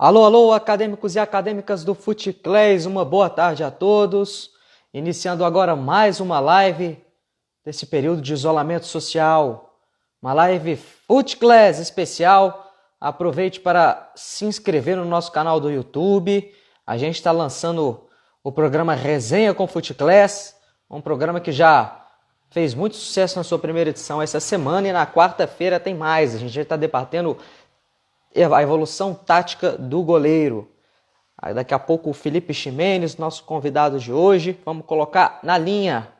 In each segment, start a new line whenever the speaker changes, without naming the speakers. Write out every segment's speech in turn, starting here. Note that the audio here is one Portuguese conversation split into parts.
Alô, alô, acadêmicos e acadêmicas do Futiclass, uma boa tarde a todos. Iniciando agora mais uma live desse período de isolamento social. Uma live Futiclass especial. Aproveite para se inscrever no nosso canal do YouTube. A gente está lançando o programa Resenha com Futiclass, um programa que já fez muito sucesso na sua primeira edição essa semana e na quarta-feira tem mais. A gente já está debatendo a evolução tática do goleiro. Aí daqui a pouco o Felipe Ximenes, nosso convidado de hoje, vamos colocar na linha.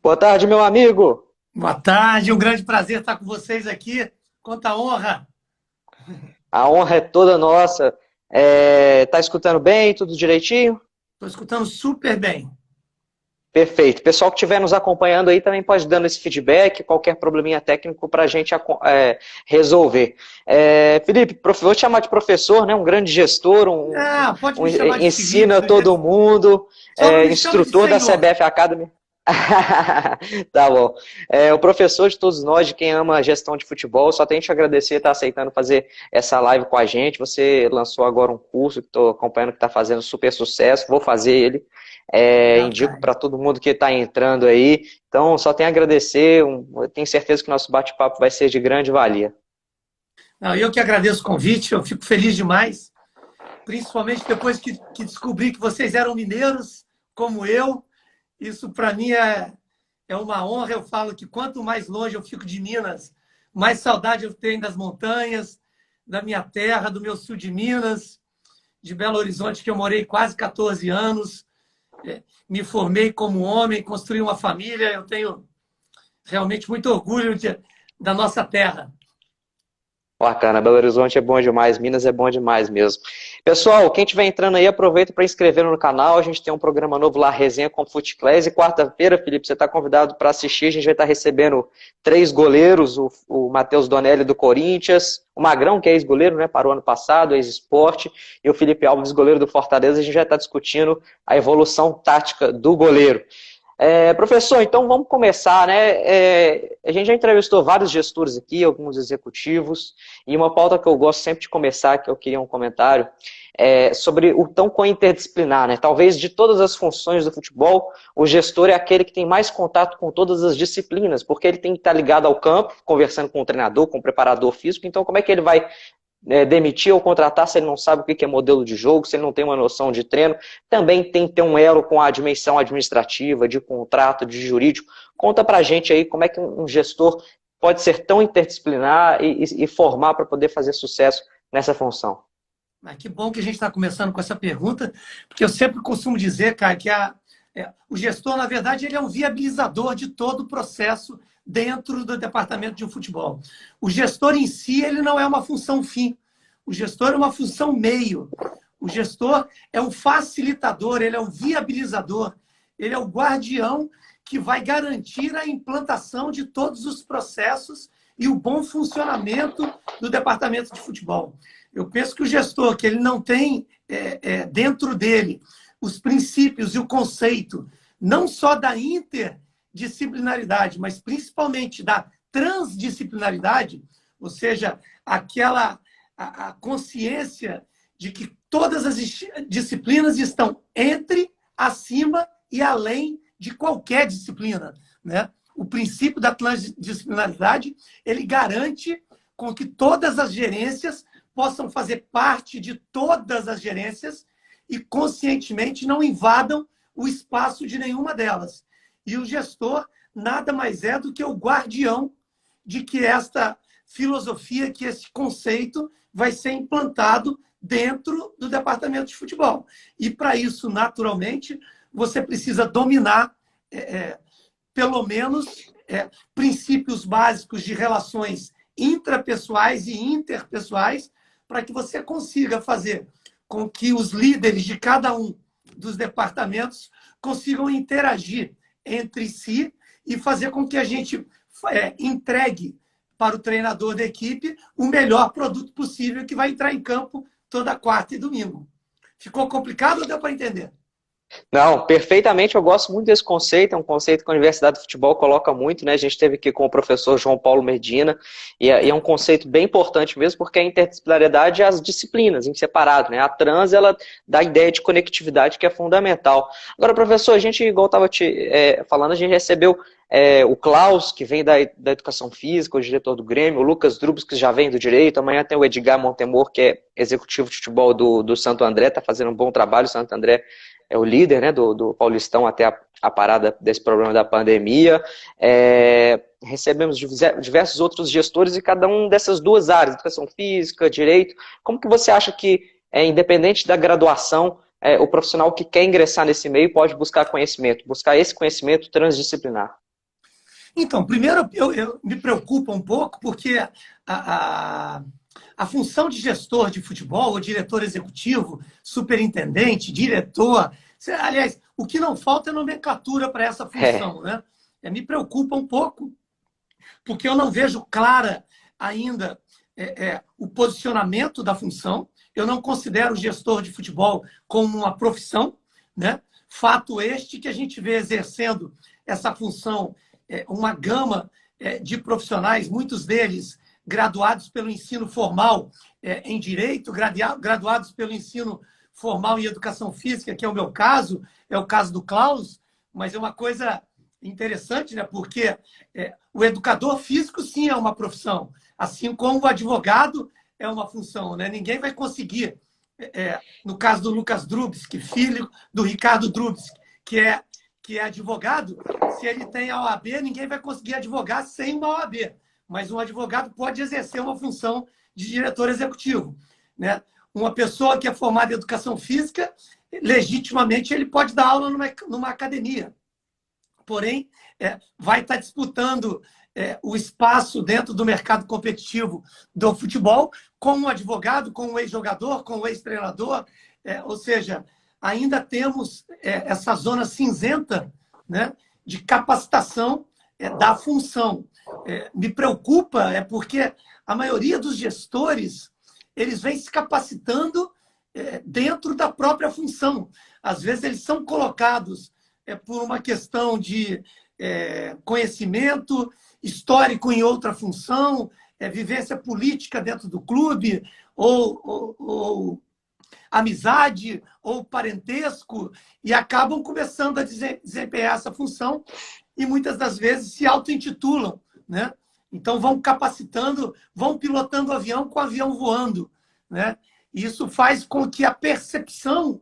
Boa tarde, meu amigo.
Boa tarde, um grande prazer estar com vocês aqui. Quanta honra!
A honra é toda nossa. Tá escutando bem? Tudo direitinho?
Estou escutando super bem.
Perfeito. Pessoal que estiver nos acompanhando aí também pode dando esse feedback, qualquer probleminha técnico para a gente resolver. Felipe, vou te chamar de professor, né? Um grande gestor,
Pode me chamar de Felipe.
ensina todo mundo,
Só não me chame de
instrutor da
senhor.
CBF Academy. Tá bom. O professor de todos nós, de quem ama a gestão de futebol, só tenho que te agradecer estar aceitando fazer essa live com a gente. Você lançou agora um curso que estou acompanhando que está fazendo super sucesso, vou fazer ele.
Obrigado,
Indico
Caio.
para todo mundo que está entrando aí. Então, só tenho a agradecer. Eu tenho certeza que o nosso bate-papo vai ser de grande valia.
Não, eu que agradeço o convite, eu fico feliz demais, principalmente depois que descobri que vocês eram mineiros, como eu. Isso para mim é uma honra. Eu falo que quanto mais longe eu fico de Minas, mais saudade eu tenho das montanhas, da minha terra, do meu sul de Minas, de Belo Horizonte, que eu morei quase 14 anos. Me formei como homem, construí uma família. Eu tenho realmente muito orgulho da nossa terra.
Bacana, Belo Horizonte é bom demais, Minas é bom demais mesmo. Pessoal, quem estiver entrando aí, aproveita para inscrever no canal. A gente tem um programa novo lá, Resenha com Futiclass. E quarta-feira, Felipe, você está convidado para assistir. A gente vai estar recebendo 3 goleiros: o Matheus Donelli do Corinthians, o Magrão, que é ex-goleiro, né? Parou ano passado, ex-esporte, e o Felipe Alves, goleiro do Fortaleza. A gente já está discutindo a evolução tática do goleiro. Professor, então vamos começar, né? A gente já entrevistou vários gestores aqui, alguns executivos, e uma pauta que eu gosto sempre de começar, que eu queria um comentário, sobre o tão interdisciplinar, né? Talvez de todas as funções do futebol, o gestor é aquele que tem mais contato com todas as disciplinas, porque ele tem que estar ligado ao campo, conversando com o treinador, com o preparador físico. Então como é que ele vai demitir ou contratar se ele não sabe o que é modelo de jogo, se ele não tem uma noção de treino? Também tem que ter um elo com a dimensão administrativa, de contrato, de jurídico. Conta pra gente aí como é que um gestor pode ser tão interdisciplinar e formar para poder fazer sucesso nessa função.
Que bom que a gente está começando com essa pergunta, porque eu sempre costumo dizer, cara, que o gestor, na verdade, ele é um viabilizador de todo o processo dentro do departamento de um futebol. O gestor em si, ele não é uma função fim. O gestor é uma função meio. O gestor é um facilitador, ele é um viabilizador, ele é o guardião que vai garantir a implantação de todos os processos e o bom funcionamento do departamento de futebol. Eu penso que o gestor, que ele não tem dentro dele os princípios e o conceito, não só da interdisciplinaridade, mas principalmente da transdisciplinaridade, ou seja, a consciência de que todas as disciplinas estão entre, acima e além de qualquer disciplina, né? O princípio da transdisciplinaridade, ele garante com que todas as gerências possam fazer parte de todas as gerências e conscientemente não invadam o espaço de nenhuma delas. E o gestor nada mais é do que o guardião de que esta filosofia, que esse conceito vai ser implantado dentro do departamento de futebol. E para isso, naturalmente, você precisa dominar pelo menos princípios básicos de relações intrapessoais e interpessoais, para que você consiga fazer com que os líderes de cada um dos departamentos consigam interagir entre si e fazer com que a gente entregue para o treinador da equipe o melhor produto possível que vai entrar em campo toda quarta e domingo. Ficou complicado ou deu para entender?
Não, perfeitamente, eu gosto muito desse conceito, é um conceito que a Universidade do Futebol coloca muito, né? A gente teve aqui com o professor João Paulo Medina, e é um conceito bem importante mesmo, porque a interdisciplinariedade é as disciplinas em separado, né? A trans, ela dá a ideia de conectividade que é fundamental. Agora, professor, a gente, igual estava falando, a gente recebeu o Klaus, que vem da Educação Física, o diretor do Grêmio, o Lucas Drubs, que já vem do Direito, amanhã tem o Edgar Montemor, que é executivo de futebol do Santo André, está fazendo um bom trabalho, o Santo André é o líder, né, do Paulistão até a parada desse problema da pandemia. Recebemos diversos outros gestores e cada um dessas duas áreas, educação física, direito. Como que você acha que, independente da graduação, o profissional que quer ingressar nesse meio pode buscar conhecimento, buscar esse conhecimento transdisciplinar?
Então, primeiro, eu me preocupa um pouco porque a função de gestor de futebol, ou diretor executivo, superintendente, diretor, aliás, o que não falta é nomenclatura para essa função, né? Me preocupa um pouco, porque eu não vejo clara ainda o posicionamento da função. Eu não considero o gestor de futebol como uma profissão, né? Fato este que a gente vê exercendo essa função uma gama de profissionais, muitos deles graduados pelo ensino formal em Direito, graduados pelo ensino formal em Educação Física, que é o meu caso, é o caso do Klaus, mas é uma coisa interessante, né? Porque o educador físico, sim, é uma profissão, assim como o advogado é uma função, né? Ninguém vai conseguir, no caso do Lucas Drubsky, filho do Ricardo Drubsky, que é advogado, se ele tem a OAB, ninguém vai conseguir advogar sem uma OAB. Mas um advogado pode exercer uma função de diretor executivo, né? Uma pessoa que é formada em educação física, legitimamente, ele pode dar aula numa academia. Porém, vai estar disputando o espaço dentro do mercado competitivo do futebol com um advogado, com um ex-jogador, com um ex-treinador. Ou seja, ainda temos essa zona cinzenta, né, de capacitação da função. Me preocupa porque a maioria dos gestores eles vêm se capacitando dentro da própria função. Às vezes eles são colocados por uma questão de conhecimento histórico em outra função, vivência política dentro do clube, ou amizade ou parentesco, e acabam começando a desempenhar essa função e muitas das vezes se auto-intitulam, né? Então vão capacitando, vão pilotando o avião com o avião voando, né? E isso faz com que a percepção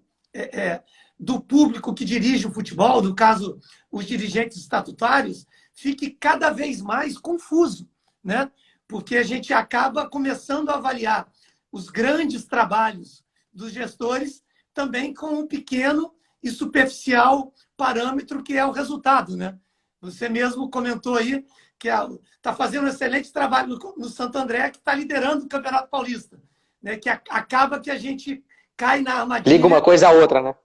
do público que dirige o futebol, no caso os dirigentes estatutários, fique cada vez mais confuso, né? Porque a gente acaba começando a avaliar os grandes trabalhos dos gestores também com um pequeno e superficial parâmetro que é o resultado, né? Você mesmo comentou aí que está fazendo um excelente trabalho no Santo André, que está liderando o Campeonato Paulista, né? Que acaba que a gente cai na armadilha...
Liga uma coisa à outra, né?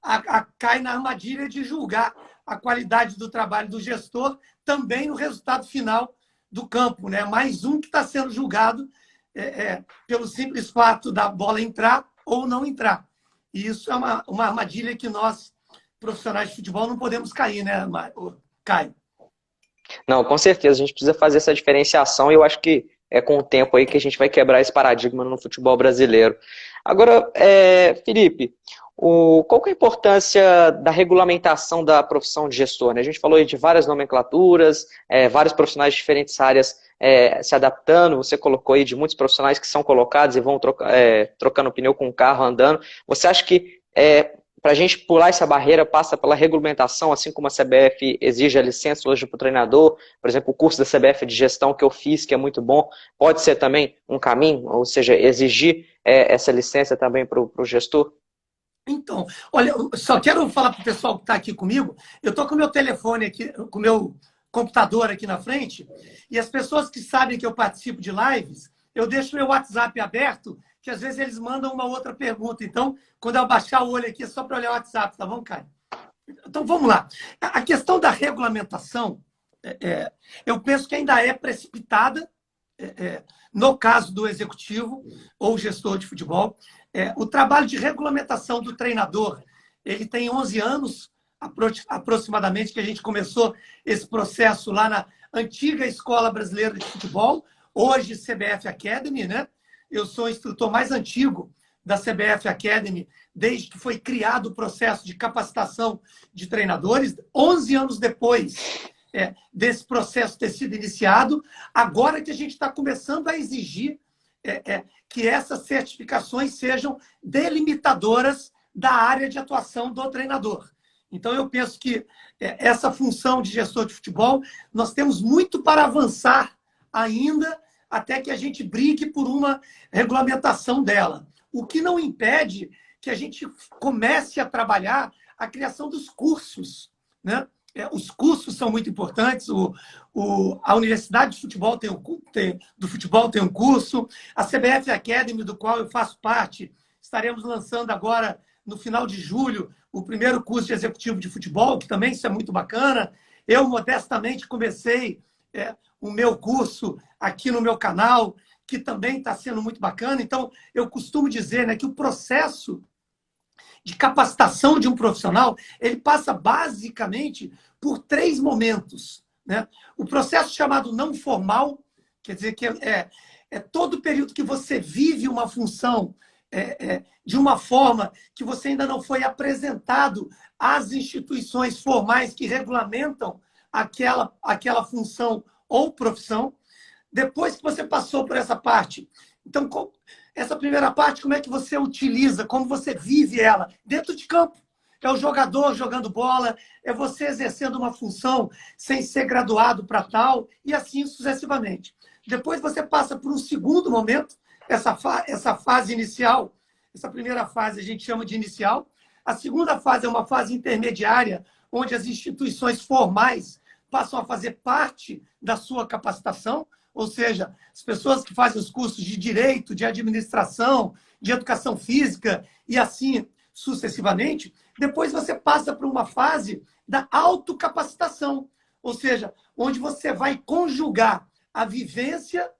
Cai na armadilha de julgar a qualidade do trabalho do gestor também no resultado final do campo, né? Mais um que está sendo julgado pelo simples fato da bola entrar ou não entrar. E isso é uma armadilha que nós, profissionais de futebol, não podemos cair, né, Caio?
Não, com certeza, a gente precisa fazer essa diferenciação e eu acho que é com o tempo aí que a gente vai quebrar esse paradigma no futebol brasileiro. Agora, Felipe, qual que é a importância da regulamentação da profissão de gestor, né? A gente falou aí de várias nomenclaturas, vários profissionais de diferentes áreas se adaptando, você colocou aí de muitos profissionais que são colocados e vão trocando pneu com o carro, andando. Você acha que para a gente pular essa barreira passa pela regulamentação, assim como a CBF exige a licença hoje para o treinador, por exemplo, o curso da CBF de gestão que eu fiz, que é muito bom, pode ser também um caminho, ou seja, exigir essa licença também para o gestor?
Então, olha, eu só quero falar para o pessoal que está aqui comigo, eu estou com o meu telefone aqui, com o meu computador aqui na frente, e as pessoas que sabem que eu participo de lives, eu deixo meu WhatsApp aberto, que às vezes eles mandam uma outra pergunta. Então, quando eu baixar o olho aqui, é só para olhar o WhatsApp, tá bom, Caio? Então, vamos lá. A questão da regulamentação, eu penso que ainda é precipitada, no caso do executivo ou gestor de futebol. O trabalho de regulamentação do treinador, ele tem 11 anos, aproximadamente, que a gente começou esse processo lá na antiga Escola Brasileira de Futebol, hoje CBF Academy, né? Eu sou o instrutor mais antigo da CBF Academy, desde que foi criado o processo de capacitação de treinadores, 11 anos depois desse processo ter sido iniciado, agora que a gente está começando a exigir que essas certificações sejam delimitadoras da área de atuação do treinador. Então, eu penso que essa função de gestor de futebol, nós temos muito para avançar ainda, até que a gente brigue por uma regulamentação dela. O que não impede que a gente comece a trabalhar a criação dos cursos, né? Os cursos são muito importantes. A Universidade de Futebol do Futebol tem um curso. A CBF Academy, do qual eu faço parte, estaremos lançando agora, no final de julho, o primeiro curso de executivo de futebol, que também isso é muito bacana. Eu, modestamente, comecei o meu curso aqui no meu canal, que também está sendo muito bacana. Então, eu costumo dizer, né, que o processo de capacitação de um profissional, ele passa basicamente por 3 momentos, né? O processo chamado não formal, quer dizer que é todo o período que você vive uma função de uma forma que você ainda não foi apresentado às instituições formais que regulamentam aquela função ou profissão. Depois que você passou por essa parte, então, essa primeira parte, como é que você utiliza, como você vive ela dentro de campo? É o jogador jogando bola, é você exercendo uma função sem ser graduado para tal, e assim sucessivamente. Depois você passa por um segundo momento, essa fase inicial, essa primeira fase a gente chama de inicial. A segunda fase é uma fase intermediária, onde as instituições formais passam a fazer parte da sua capacitação, ou seja, as pessoas que fazem os cursos de direito, de administração, de educação física e assim sucessivamente. Depois você passa para uma fase da autocapacitação, ou seja, onde você vai conjugar a vivência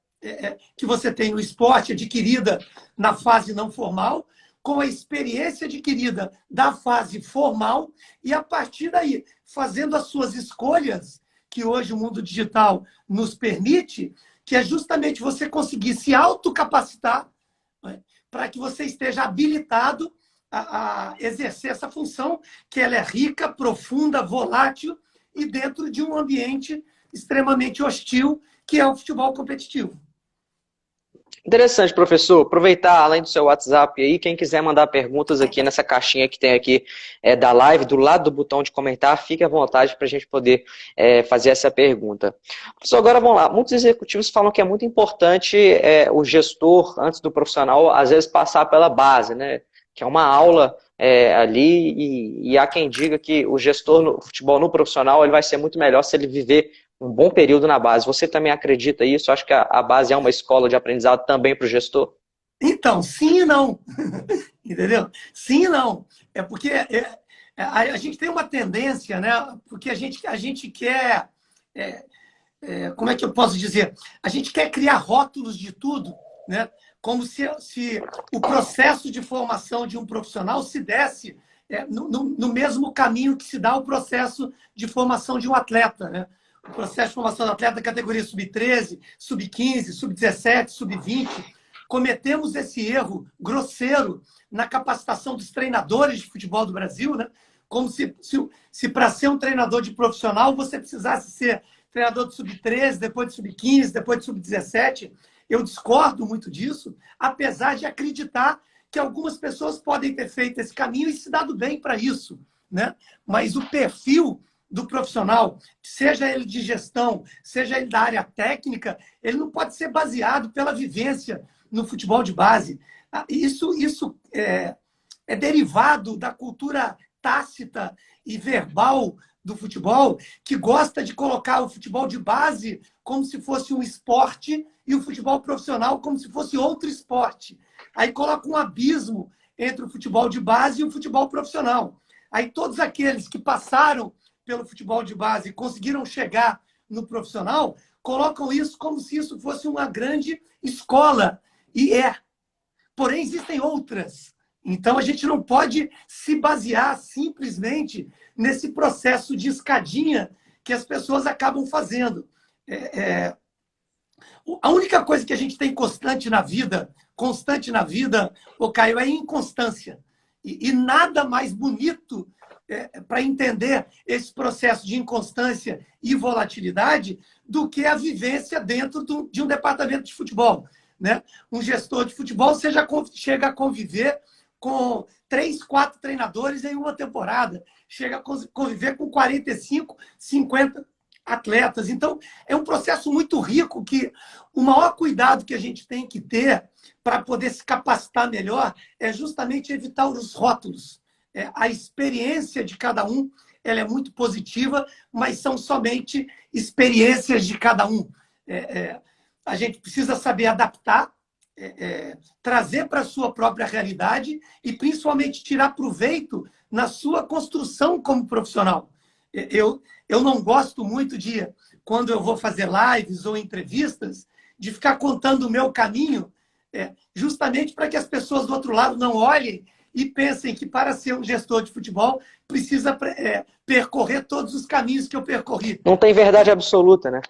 que você tem no esporte, adquirida na fase não formal, com a experiência adquirida da fase formal e, a partir daí, fazendo as suas escolhas, que hoje o mundo digital nos permite, que é justamente você conseguir se autocapacitar, né, para que você esteja habilitado a exercer essa função, que ela é rica, profunda, volátil e dentro de um ambiente extremamente hostil, que é o futebol competitivo.
Interessante, professor. Aproveitar, além do seu WhatsApp aí, quem quiser mandar perguntas aqui nessa caixinha que tem aqui da live, do lado do botão de comentar, fique à vontade para a gente poder fazer essa pergunta. Professor, agora vamos lá. Muitos executivos falam que é muito importante o gestor, antes do profissional, às vezes passar pela base, né? Que é uma aula ali, e há quem diga que o gestor no futebol, no profissional, ele vai ser muito melhor se ele viver um bom período na base. Você também acredita isso? Acho que a base é uma escola de aprendizado também para o gestor?
Então, sim e não. Entendeu? Sim e não. É porque a gente tem uma tendência, né? Porque a gente quer... como é que eu posso dizer? A gente quer criar rótulos de tudo, né? Como se o processo de formação de um profissional se desse no mesmo caminho que se dá o processo de formação de um atleta, né? O processo de formação do atleta da categoria sub-13, sub-15, sub-17, sub-20. Cometemos esse erro grosseiro na capacitação dos treinadores de futebol do Brasil, né? Como se para ser um treinador de profissional você precisasse ser treinador de sub-13, depois de sub-15, depois de sub-17. Eu discordo muito disso, apesar de acreditar que algumas pessoas podem ter feito esse caminho e se dado bem para isso, né? Mas o perfil do profissional, seja ele de gestão, seja ele da área técnica, ele não pode ser baseado pela vivência no futebol de base. Isso é derivado da cultura tácita e verbal do futebol, que gosta de colocar o futebol de base como se fosse um esporte e o futebol profissional como se fosse outro esporte. Aí coloca um abismo entre o futebol de base e o futebol profissional. Aí todos aqueles que passaram pelo futebol de base e conseguiram chegar no profissional, colocam isso como se isso fosse uma grande escola. E é. Porém, existem outras Então, a gente não pode se basear simplesmente nesse processo de escadinha que as pessoas acabam fazendo. A única coisa que a gente tem constante na vida, ô Caio, é inconstância. E nada mais bonito para entender esse processo de inconstância e volatilidade do que a vivência dentro de um departamento de futebol. Né? Um gestor de futebol chega a conviver com 3, 4 treinadores em uma temporada, chega a conviver com 45, 50 atletas. Então, é um processo muito rico que o maior cuidado que a gente tem que ter para poder se capacitar melhor é justamente evitar os rótulos. A experiência de cada um ela é muito positiva, mas são somente experiências de cada um. A gente precisa saber adaptar, trazer para a sua própria realidade e, principalmente, tirar proveito na sua construção como profissional. Eu não gosto muito de, quando eu vou fazer lives ou entrevistas, de ficar contando o meu caminho, justamente para que as pessoas do outro lado não olhem e pensem que, para ser um gestor de futebol, precisa percorrer todos os caminhos que eu percorri.
Não tem verdade absoluta, né?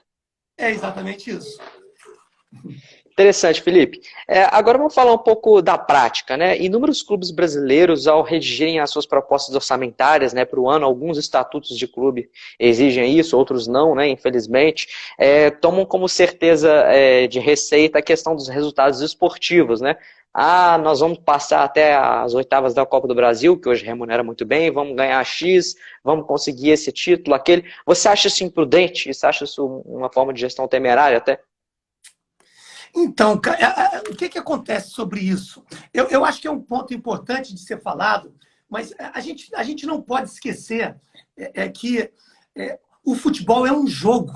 É exatamente isso.
Interessante, Felipe. Agora vamos falar um pouco da prática, né? Inúmeros clubes brasileiros, ao redigirem as suas propostas orçamentárias, né, para o ano, alguns estatutos de clube exigem isso, outros não, né, infelizmente, tomam como certeza de receita a questão dos resultados esportivos, né? Ah, nós vamos passar até as oitavas da Copa do Brasil, que hoje remunera muito bem, vamos ganhar X, vamos conseguir esse título, aquele. Você acha isso imprudente? Você acha isso uma forma de gestão temerária até?
Então, o que acontece sobre isso? Eu acho que é um ponto importante de ser falado, mas a gente não pode esquecer que o futebol é um jogo.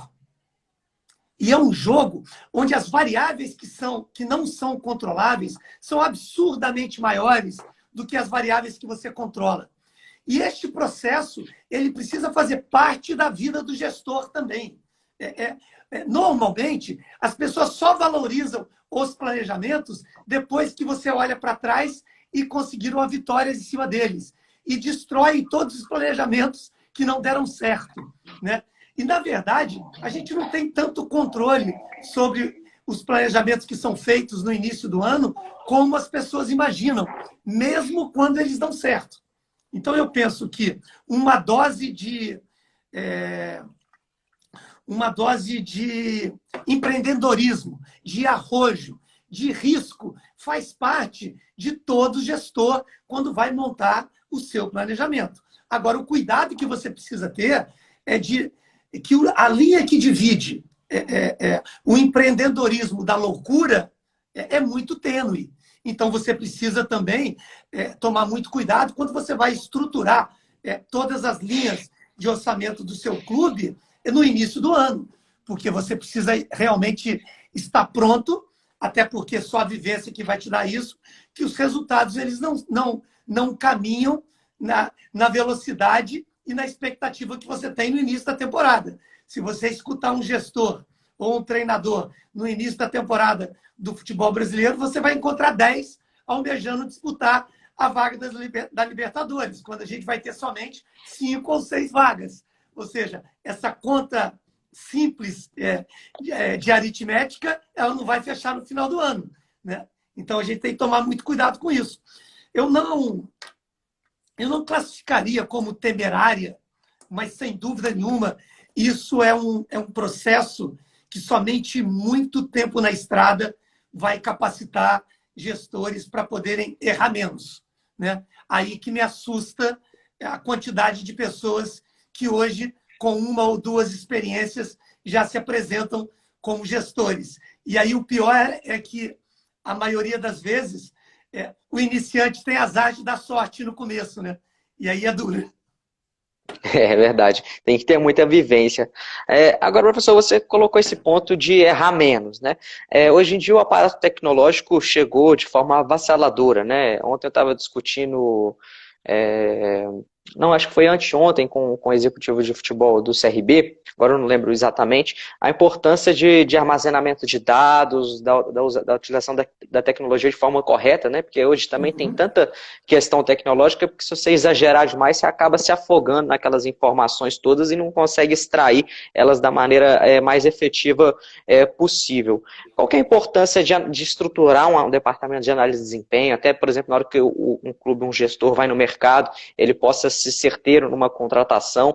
E é um jogo onde as variáveis que não são controláveis são absurdamente maiores do que as variáveis que você controla. E este processo ele precisa fazer parte da vida do gestor também. Normalmente, as pessoas só valorizam os planejamentos depois que você olha para trás e conseguiram a vitória em cima deles. E destroem todos os planejamentos que não deram certo. Né? E, na verdade, a gente não tem tanto controle sobre os planejamentos que são feitos no início do ano como as pessoas imaginam, mesmo quando eles dão certo. Então, eu penso que uma dose de empreendedorismo, de arrojo, de risco, faz parte de todo gestor quando vai montar o seu planejamento. Agora, o cuidado que você precisa ter é de que a linha que divide o empreendedorismo da loucura é muito tênue. Então, você precisa também tomar muito cuidado quando você vai estruturar todas as linhas de orçamento do seu clube no início do ano, porque você precisa realmente estar pronto, até porque só a vivência que vai te dar isso, que os resultados eles não caminham na velocidade e na expectativa que você tem no início da temporada. Se você escutar um gestor ou um treinador no início da temporada do futebol brasileiro, você vai encontrar 10 almejando disputar a vaga da Libertadores, quando a gente vai ter somente 5 ou 6 vagas. Ou seja, essa conta simples de aritmética, ela não vai fechar no final do ano. Né? Então, a gente tem que tomar muito cuidado com isso. Eu não classificaria como temerária, mas, sem dúvida nenhuma, isso é um processo que somente muito tempo na estrada vai capacitar gestores para poderem errar menos. Né? Aí que me assusta a quantidade de pessoas que hoje, com uma ou duas experiências, já se apresentam como gestores. E aí o pior é que, a maioria das vezes, o iniciante tem azar de dar sorte no começo, né? E aí é duro.
É verdade, tem que ter muita vivência. Agora, professor, você colocou esse ponto de errar menos, né? Hoje em dia o aparato tecnológico chegou de forma avassaladora, né? Ontem eu estava discutindo não, acho que foi anteontem com o executivo de futebol do CRB, agora eu não lembro exatamente, a importância de armazenamento de dados, da utilização da tecnologia de forma correta, né? Porque hoje também tem
Uhum.
tanta questão tecnológica, porque se você exagerar demais, você acaba se afogando naquelas informações todas e não consegue extrair elas da maneira mais efetiva possível. Qual que é a importância de estruturar um departamento de análise de desempenho, até, por exemplo, na hora que um clube, um gestor vai no mercado, ele possa se certeiro numa contratação.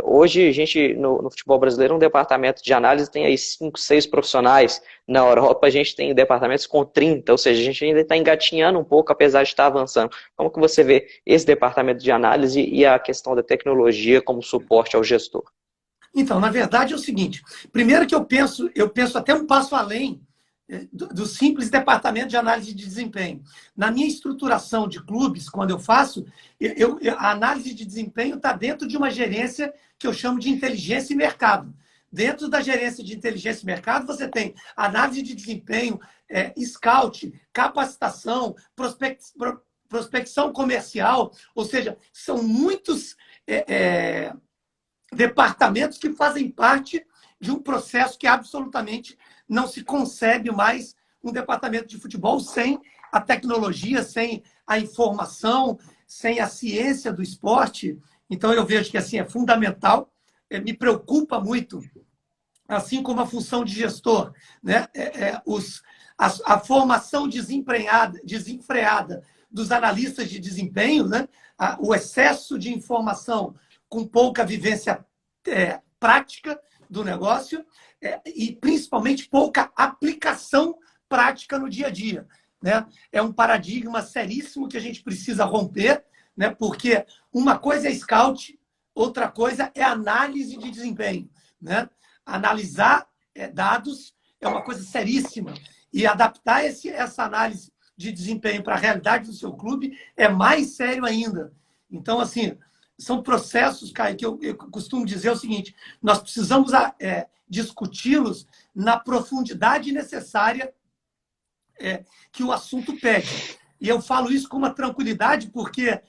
Hoje, a gente, no futebol brasileiro, um departamento de análise tem aí 5, 6 profissionais. Na Europa, a gente tem departamentos com 30, ou seja, a gente ainda está engatinhando um pouco, apesar de estar avançando. Como que você vê esse departamento de análise e a questão da tecnologia como suporte ao gestor?
Então, na verdade, é o seguinte: primeiro que eu penso até um passo além do simples departamento de análise de desempenho. Na minha estruturação de clubes, quando eu faço, a análise de desempenho está dentro de uma gerência que eu chamo de inteligência e mercado. Dentro da gerência de inteligência e mercado, você tem análise de desempenho, scout, capacitação, prospecção comercial, ou seja, são muitos departamentos que fazem parte de um processo que absolutamente não se concebe mais um departamento de futebol sem a tecnologia, sem a informação, sem a ciência do esporte. Então, eu vejo que assim é fundamental, me preocupa muito, assim como a função de gestor, né? A formação desenfreada dos analistas de desempenho, né? O excesso de informação com pouca vivência prática do negócio e, principalmente, pouca aplicação prática no dia a dia. Né? É um paradigma seríssimo que a gente precisa romper, né? Porque uma coisa é scout, outra coisa é análise de desempenho. Né? Analisar dados é uma coisa seríssima e adaptar essa análise de desempenho para a realidade do seu clube é mais sério ainda. Então, assim, são processos, Caio, que eu costumo dizer o seguinte: nós precisamos discuti-los na profundidade necessária que o assunto pede. E eu falo isso com uma tranquilidade porque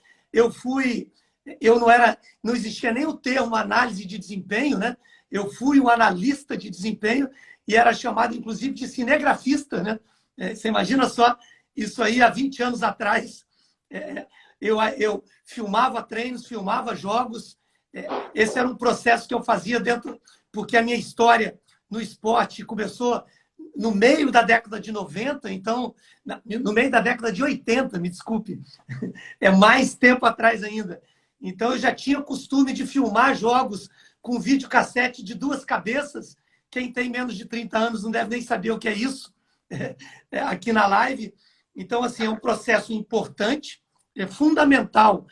não existia nem o termo análise de desempenho, né? Eu fui um analista de desempenho e era chamado, inclusive, de cinegrafista, né? Você imagina só, isso aí há 20 anos atrás. Eu filmava treinos, filmava jogos. Esse era um processo que eu fazia dentro, porque a minha história no esporte começou no meio da década de 90, então, no meio da década de 80, me desculpe, é mais tempo atrás ainda. Então, eu já tinha o costume de filmar jogos com videocassete de 2 cabeças. Quem tem menos de 30 anos não deve nem saber o que é isso aqui na live. Então, assim, é um processo importante, é fundamental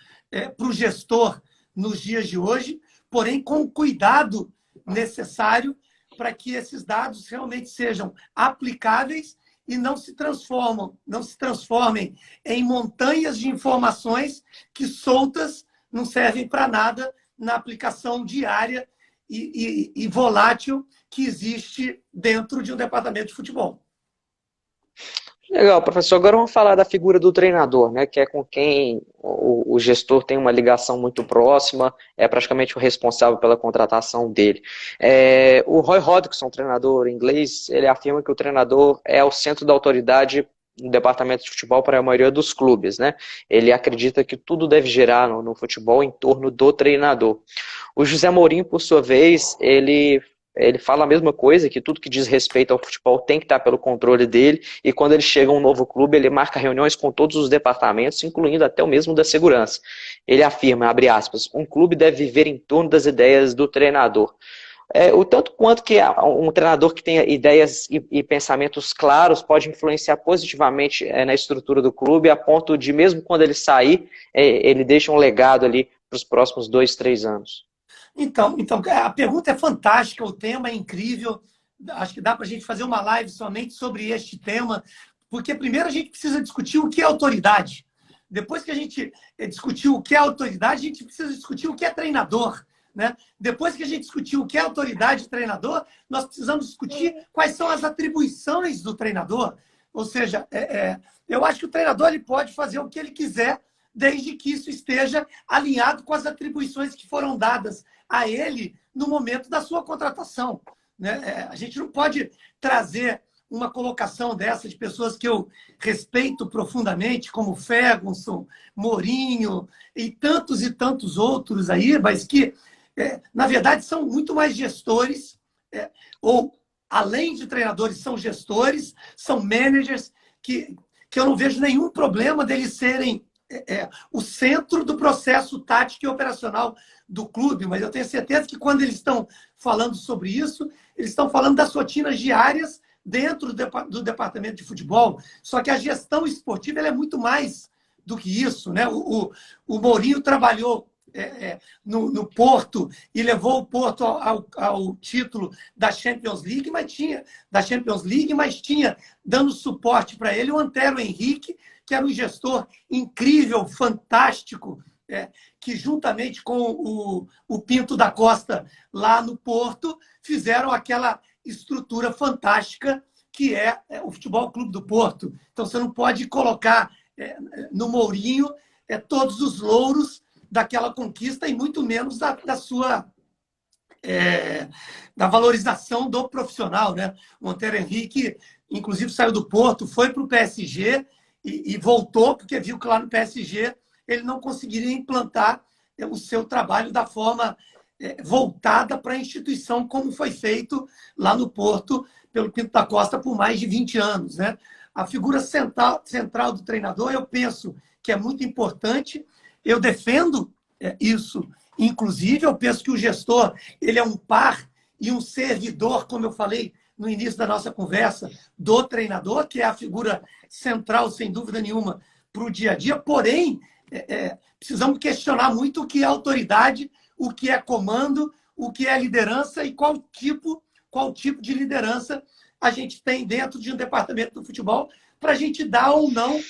para o gestor nos dias de hoje, porém com o cuidado necessário para que esses dados realmente sejam aplicáveis e não se transformem em montanhas de informações que soltas não servem para nada na aplicação diária e volátil que existe dentro de um departamento de futebol.
Legal, professor. Agora vamos falar da figura do treinador, né? Que é com quem o gestor tem uma ligação muito próxima, é praticamente o responsável pela contratação dele. O Roy Hodgson, treinador inglês, ele afirma que o treinador é o centro da autoridade no departamento de futebol para a maioria dos clubes, né? Ele acredita que tudo deve girar no futebol em torno do treinador. O José Mourinho, por sua vez, ele fala a mesma coisa, que tudo que diz respeito ao futebol tem que estar pelo controle dele, e quando ele chega a um novo clube, ele marca reuniões com todos os departamentos, incluindo até o mesmo da segurança. Ele afirma, abre aspas, um clube deve viver em torno das ideias do treinador. O tanto quanto que um treinador que tenha ideias e pensamentos claros pode influenciar positivamente na estrutura do clube, a ponto de, mesmo quando ele sair, ele deixa um legado ali para os próximos 2, 3 anos.
Então, a pergunta é fantástica, o tema é incrível. Acho que dá para a gente fazer uma live somente sobre este tema, porque primeiro a gente precisa discutir o que é autoridade. Depois que a gente discutir o que é autoridade, a gente precisa discutir o que é treinador. Né? Depois que a gente discutir o que é autoridade e treinador, nós precisamos discutir quais são as atribuições do treinador. Ou seja, eu acho que o treinador ele pode fazer o que ele quiser desde que isso esteja alinhado com as atribuições que foram dadas a ele no momento da sua contratação, né? A gente não pode trazer uma colocação dessa de pessoas que eu respeito profundamente, como Ferguson, Mourinho e tantos outros aí, mas que, na verdade, são muito mais gestores, ou, além de treinadores, são gestores, são managers, que eu não vejo nenhum problema deles serem o centro do processo tático e operacional do clube, mas eu tenho certeza que quando eles estão falando sobre isso, eles estão falando das rotinas diárias dentro do departamento de futebol. Só que a gestão esportiva ela é muito mais do que isso, né? O Mourinho trabalhou no Porto e levou o Porto ao título da Champions League, mas tinha dando suporte para ele o Antero Henrique, que era um gestor incrível, fantástico, que juntamente com o Pinto da Costa lá no Porto fizeram aquela estrutura fantástica que é o Futebol Clube do Porto. Então você não pode colocar no Mourinho todos os louros daquela conquista e muito menos da sua da valorização do profissional, né? O Antero Henrique, inclusive, saiu do Porto, foi para o PSG e voltou porque viu que lá no PSG ele não conseguiria implantar o seu trabalho da forma voltada para a instituição, como foi feito lá no Porto pelo Pinto da Costa por mais de 20 anos, né? A figura central do treinador, eu penso que é muito importante. Eu defendo isso. Inclusive, eu penso que o gestor ele é um par e um servidor, como eu falei no início da nossa conversa, do treinador, que é a figura central, sem dúvida nenhuma, para o dia a dia. Porém, precisamos questionar muito o que é autoridade, o que é comando, o que é liderança e qual tipo de liderança a gente tem dentro de um departamento do futebol para a gente dar ou não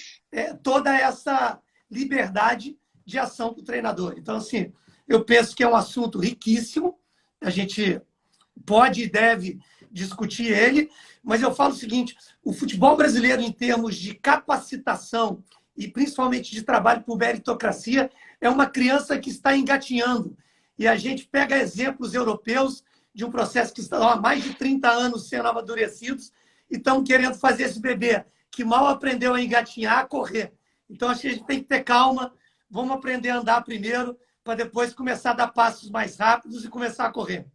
toda essa liberdade de ação do treinador. Então, assim, eu penso que é um assunto riquíssimo, a gente pode e deve discutir ele, mas eu falo o seguinte, o futebol brasileiro, em termos de capacitação e principalmente de trabalho por meritocracia, é uma criança que está engatinhando. E a gente pega exemplos europeus de um processo que está há mais de 30 anos sendo amadurecidos e estão querendo fazer esse bebê que mal aprendeu a engatinhar, a correr. Então, acho que a gente tem que ter calma, vamos aprender a andar primeiro, para depois começar a dar passos mais rápidos e começar a correr.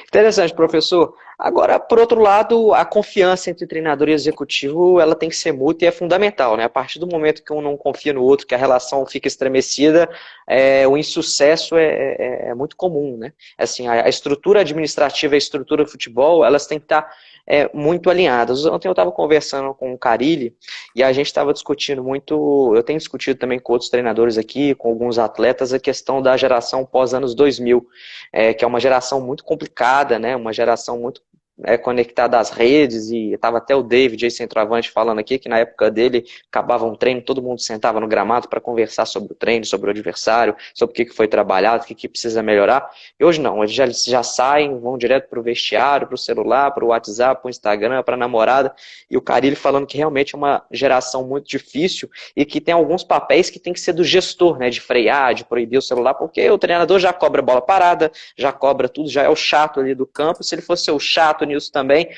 Interessante, professor. Agora, por outro lado, a confiança entre treinador e executivo, ela tem que ser mútua e é fundamental, né? A partir do momento que um não confia no outro, que a relação fica estremecida, o insucesso é muito comum, né? Assim, a estrutura administrativa e a estrutura do futebol, elas têm que estar muito alinhadas. Ontem eu estava conversando com o Carille e a gente estava discutindo muito, eu tenho discutido também com outros treinadores aqui, com alguns atletas, a questão da geração pós-anos 2000, que é uma geração muito complicada, né? Uma geração muito conectada às redes, e estava até o David, aí, centroavante, falando aqui que na época dele acabava um treino, todo mundo sentava no gramado para conversar sobre o treino, sobre o adversário, sobre o que foi trabalhado, o que precisa melhorar. E hoje não, eles já saem, vão direto para o vestiário, para o celular, para o WhatsApp, para o Instagram, para a namorada, e o Carille falando que realmente é uma geração muito difícil e que tem alguns papéis que tem que ser do gestor, né, de frear, de proibir o celular, porque o treinador já cobra bola parada, já cobra tudo, já é o chato ali do campo. Se ele fosse o chato nisso também,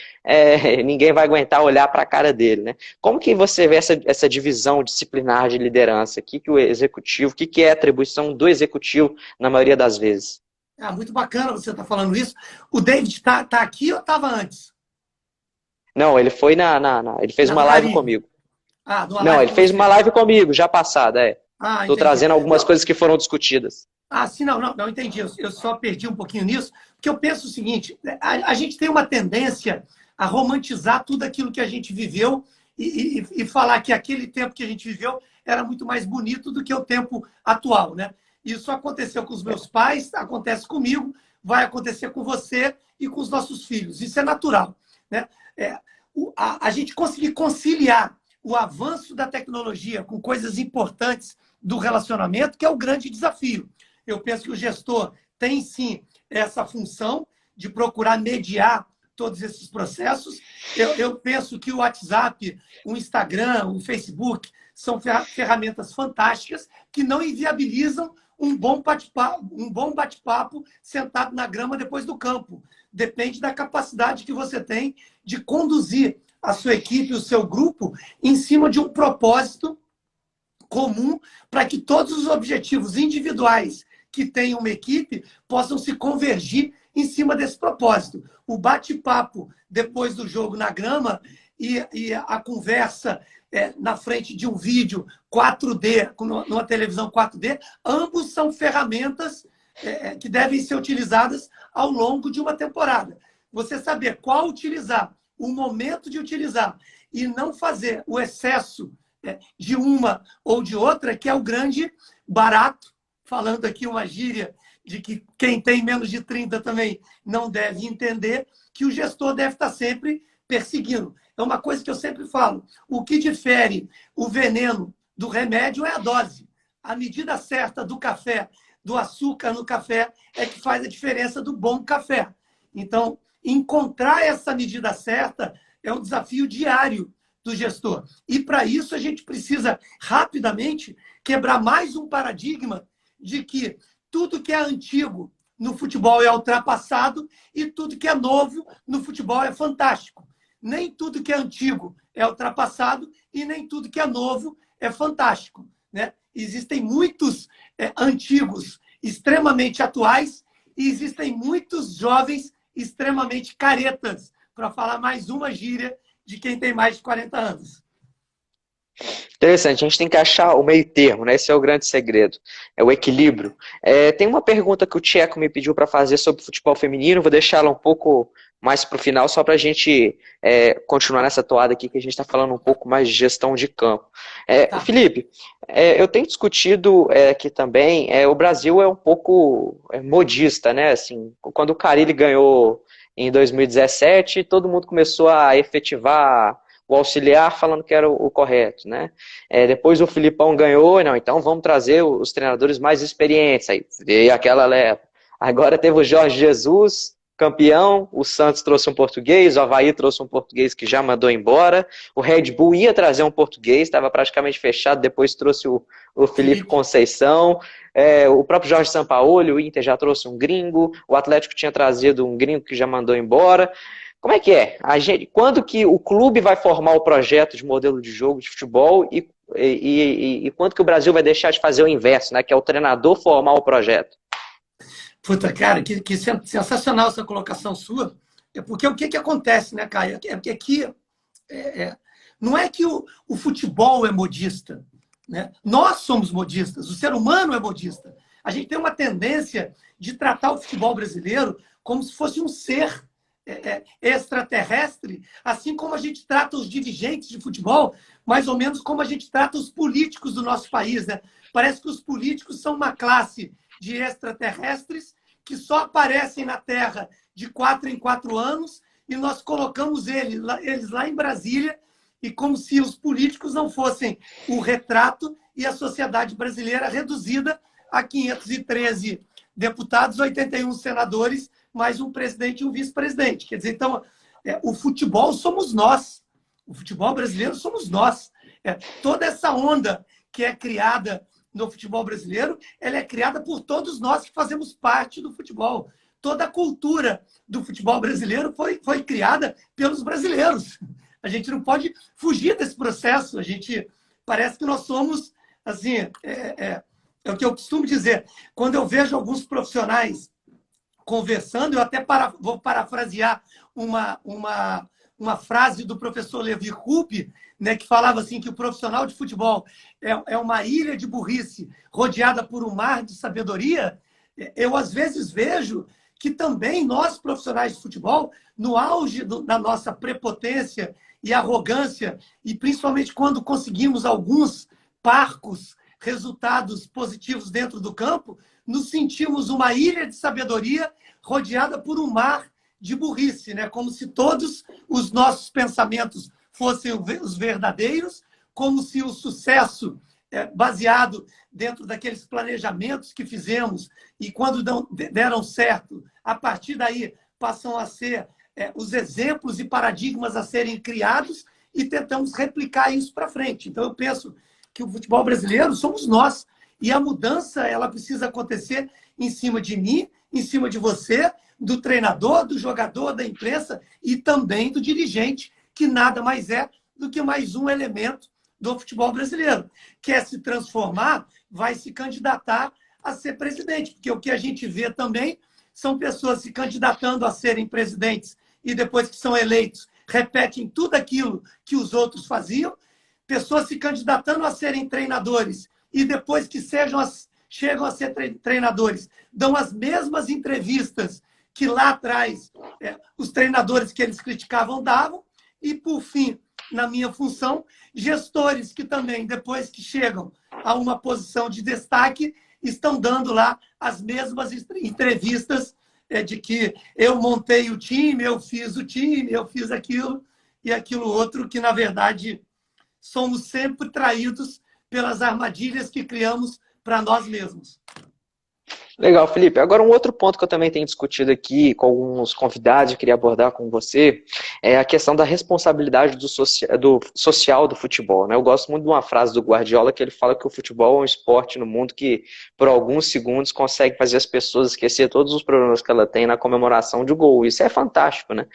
ninguém vai aguentar olhar para a cara dele, né? Como que você vê essa divisão disciplinar de liderança? O que o executivo, o que é a atribuição do executivo na maioria das vezes?
Muito bacana você estar falando isso. O David está aqui ou estava antes?
Não, ele foi ele fez uma live comigo. Não, ele fez uma live comigo, já passada, Estou trazendo algumas coisas que foram discutidas.
Sim, não entendi. Eu só perdi um pouquinho nisso, porque eu penso o seguinte, a gente tem uma tendência a romantizar tudo aquilo que a gente viveu e falar que aquele tempo que a gente viveu era muito mais bonito do que o tempo atual, né? Isso aconteceu com os meus pais, acontece comigo, vai acontecer com você e com os nossos filhos. Isso é natural, né? A gente conseguir conciliar o avanço da tecnologia com coisas importantes do relacionamento, que é o grande desafio. Eu penso que o gestor tem, sim, essa função de procurar mediar todos esses processos. Eu penso que o WhatsApp, o Instagram, o Facebook são ferramentas fantásticas que não inviabilizam um bom bate-papo sentado na grama depois do campo. Depende da capacidade que você tem de conduzir a sua equipe, o seu grupo, em cima de um propósito comum para que todos os objetivos individuais que tem uma equipe possam se convergir em cima desse propósito. O bate-papo depois do jogo na grama e a conversa na frente de um vídeo 4D, numa televisão 4D, ambos são ferramentas que devem ser utilizadas ao longo de uma temporada. Você saber qual utilizar, o momento de utilizar, e não fazer o excesso de uma ou de outra, que é o grande barato, falando aqui uma gíria de que quem tem menos de 30 também não deve entender, que o gestor deve estar sempre perseguindo. É uma coisa que eu sempre falo. O que difere o veneno do remédio é a dose. A medida certa do café, do açúcar no café, é que faz a diferença do bom café. Então, encontrar essa medida certa é um desafio diário do gestor. E, para isso, a gente precisa, rapidamente, quebrar mais um paradigma de que tudo que é antigo no futebol é ultrapassado e tudo que é novo no futebol é fantástico. Nem tudo que é antigo é ultrapassado e nem tudo que é novo é fantástico, né? Existem muitos antigos extremamente atuais e existem muitos jovens extremamente caretas, para falar mais uma gíria de quem tem mais de 40 anos.
Interessante, a gente tem que achar o meio termo, né? Esse é o grande segredo, é o equilíbrio. Tem uma pergunta que o Tcheco me pediu para fazer sobre futebol feminino, vou deixá-la um pouco mais para o final, só para a gente continuar nessa toada aqui, que a gente está falando um pouco mais de gestão de campo.
Tá.
Felipe, eu tenho discutido aqui também, o Brasil é um pouco modista, né? Assim, quando o Carille ganhou em 2017, todo mundo começou a efetivar o auxiliar falando que era o correto, né? Depois o Filipão ganhou, não, então vamos trazer os treinadores mais experientes, aí veio aquela leva. Agora teve o Jorge Jesus, campeão, o Santos trouxe um português, o Avaí trouxe um português que já mandou embora, o Red Bull ia trazer um português, estava praticamente fechado, depois trouxe o Felipe Conceição, o próprio Jorge Sampaoli, o Inter já trouxe um gringo, o Atlético tinha trazido um gringo que já mandou embora. Como é que é? Quando que o clube vai formar o projeto de modelo de jogo de futebol e quando que o Brasil vai deixar de fazer o inverso, né? Que é o treinador formar o projeto?
Puta, cara, que sensacional essa colocação sua. Porque o que acontece, né, Caio? Porque aqui não é que o futebol é modista, né? Nós somos modistas, o ser humano é modista. A gente tem uma tendência de tratar o futebol brasileiro como se fosse um ser extraterrestre, assim como a gente trata os dirigentes de futebol, mais ou menos como a gente trata os políticos do nosso país, né? Parece que os políticos são uma classe de extraterrestres que só aparecem na Terra de 4 em 4 anos e nós colocamos eles lá em Brasília e como se os políticos não fossem o retrato e a sociedade brasileira reduzida a 513 deputados, 81 senadores, mais um presidente e um vice-presidente. Quer dizer, então, o futebol somos nós. O futebol brasileiro somos nós. Toda essa onda que é criada no futebol brasileiro, ela é criada por todos nós que fazemos parte do futebol. Toda a cultura do futebol brasileiro foi criada pelos brasileiros. A gente não pode fugir desse processo. A gente parece que nós somos, assim, é o que eu costumo dizer. Quando eu vejo alguns profissionais conversando, eu até vou parafrasear uma frase do professor Levi Rupp, né, que falava assim que o profissional de futebol é uma ilha de burrice rodeada por um mar de sabedoria. Eu, às vezes, vejo que também nós, profissionais de futebol, no auge da nossa prepotência e arrogância, e principalmente quando conseguimos alguns parcos resultados positivos dentro do campo, nos sentimos uma ilha de sabedoria rodeada por um mar de burrice, né? Como se todos os nossos pensamentos fossem os verdadeiros, como se o sucesso baseado dentro daqueles planejamentos que fizemos e quando deram certo, a partir daí passam a ser os exemplos e paradigmas a serem criados e tentamos replicar isso para frente. Então, eu penso que o futebol brasileiro somos nós. E a mudança, ela precisa acontecer em cima de mim, em cima de você, do treinador, do jogador, da imprensa e também do dirigente, que nada mais é do que mais um elemento do futebol brasileiro. Quer se transformar, vai se candidatar a ser presidente, porque o que a gente vê também são pessoas se candidatando a serem presidentes e depois que são eleitos, repetem tudo aquilo que os outros faziam, pessoas se candidatando a serem treinadores e depois que chegam a ser treinadores, dão as mesmas entrevistas que lá atrás os treinadores que eles criticavam davam, e, por fim, na minha função, gestores que também, depois que chegam a uma posição de destaque, estão dando lá as mesmas entrevistas de que eu montei o time, eu fiz o time, eu fiz aquilo e aquilo outro, que, na verdade, somos sempre traídos pelas armadilhas que criamos para nós mesmos.
Legal, Felipe. Agora, um outro ponto que eu também tenho discutido aqui com alguns convidados, eu queria abordar com você, é a questão da responsabilidade do social do futebol, né? Eu gosto muito de uma frase do Guardiola que ele fala que o futebol é um esporte no mundo que, por alguns segundos, consegue fazer as pessoas esquecer todos os problemas que ela tem na comemoração de gol. Isso é fantástico, né?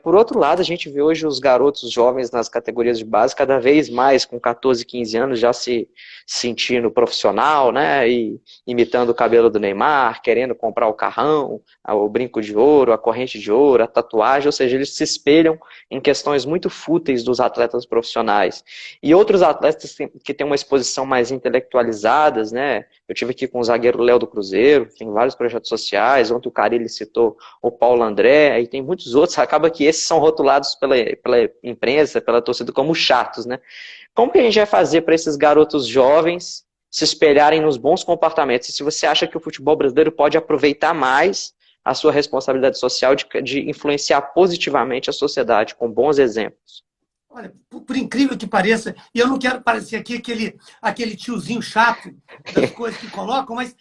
Por outro lado, a gente vê hoje os garotos jovens nas categorias de base cada vez mais, com 14, 15 anos, já se sentindo profissional, né? E imitando o cabelo do Neymar, querendo comprar o carrão, o brinco de ouro, a corrente de ouro, a tatuagem, ou seja, eles se espelham em questões muito fúteis dos atletas profissionais. E outros atletas que têm uma exposição mais intelectualizadas, né? Eu tive aqui com o zagueiro Léo do Cruzeiro, tem vários projetos sociais, ontem o Carille citou o Paulo André, e tem muitos outros, acaba que esses são rotulados pela imprensa, pela torcida como chatos, né? Como que a gente vai fazer para esses garotos jovens se espelharem nos bons comportamentos? E se você acha que o futebol brasileiro pode aproveitar mais a sua responsabilidade social de influenciar positivamente a sociedade com bons exemplos?
Olha, por incrível que pareça, e eu não quero parecer aqui aquele tiozinho chato das coisas que colocam, mas